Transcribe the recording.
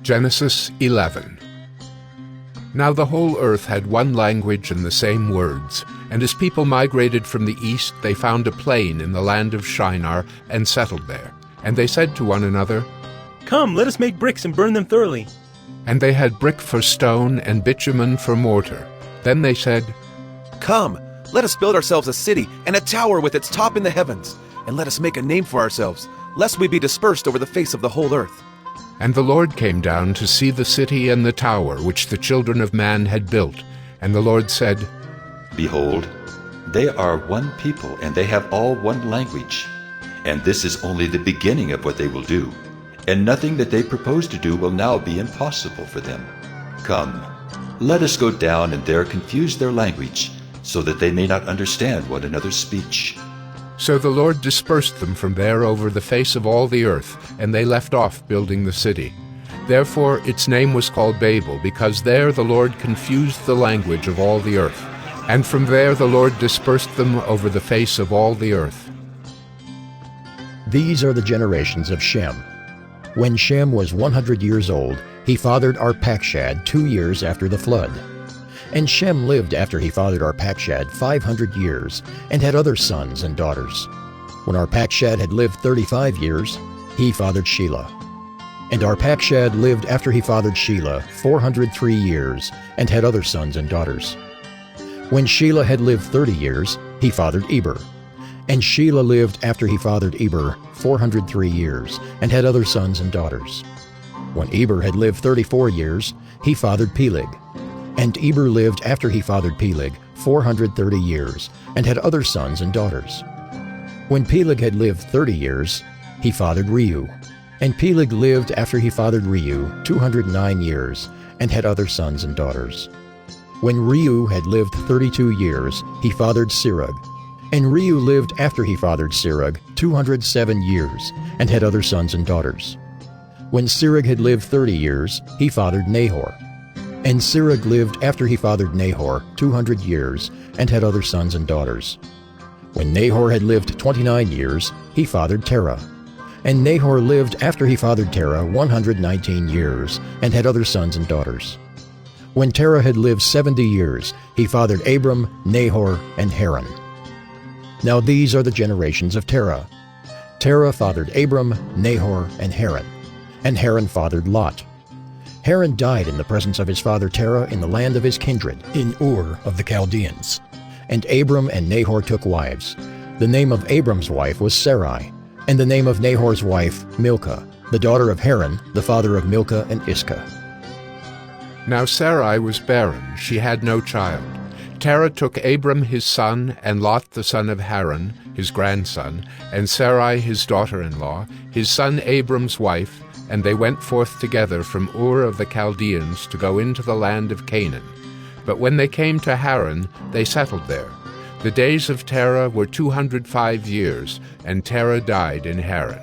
Genesis 11. Now the whole earth had one language and the same words, and as people migrated from the east, they found a plain in the land of Shinar and settled there. And they said to one another, "Come, let us make bricks and burn them thoroughly." And they had brick for stone and bitumen for mortar. Then they said, "Come, let us build ourselves a city and a tower with its top in the heavens, and let us make a name for ourselves, lest we be dispersed over the face of the whole earth." And the Lord came down to see the city and the tower which the children of man had built. And the Lord said, Behold, they are one people, and they have all one language. And this is only the beginning of what they will do. And nothing that they propose to do will now be impossible for them. Come, let us go down and there confuse their language, so that they may not understand one another's speech. So the Lord dispersed them from there over the face of all the earth, and they left off building the city. Therefore its name was called Babel, because there the Lord confused the language of all the earth. And from there the Lord dispersed them over the face of all the earth. These are the generations of Shem. When Shem was 100 years old, he fathered Arpachshad 2 years after the flood. And Shem lived after he fathered Arpachshad 500 years, and had other sons and daughters. When Arpachshad had lived 35 years, he fathered Shelah. And Arpachshad lived after he fathered Shelah 403 years, and had other sons and daughters. When Shelah had lived 30 years, he fathered Eber. And Shelah lived after he fathered Eber 403 years, and had other sons and daughters. When Eber had lived 34 years, he fathered Peleg. And Eber lived after he fathered Peleg 430 years, and had other sons and daughters. When Peleg had lived 30 years, he fathered Reu. And Peleg lived after he fathered Reu 209 years, and had other sons and daughters. When Reu had lived 32 years, he fathered Serug. And Reu lived after he fathered Serug 207 years, and had other sons and daughters. When Serug had lived 30 years, he fathered Nahor. And Serug lived after he fathered Nahor 200 years, and had other sons and daughters. When Nahor had lived 29 years, he fathered Terah. And Nahor lived after he fathered Terah 119 years, and had other sons and daughters. When Terah had lived 70 years, he fathered Abram, Nahor, and Haran. Now these are the generations of Terah. Terah fathered Abram, Nahor, and Haran. And Haran fathered Lot. Haran died in the presence of his father Terah in the land of his kindred, in Ur of the Chaldeans. And Abram and Nahor took wives. The name of Abram's wife was Sarai, and the name of Nahor's wife Milcah, the daughter of Haran, the father of Milcah and Iscah. Now Sarai was barren, she had no child. Terah took Abram his son, and Lot the son of Haran, his grandson, and Sarai his daughter-in-law, his son Abram's wife, and they went forth together from Ur of the Chaldeans to go into the land of Canaan. But when they came to Haran, they settled there. The days of Terah were 205 years, and Terah died in Haran.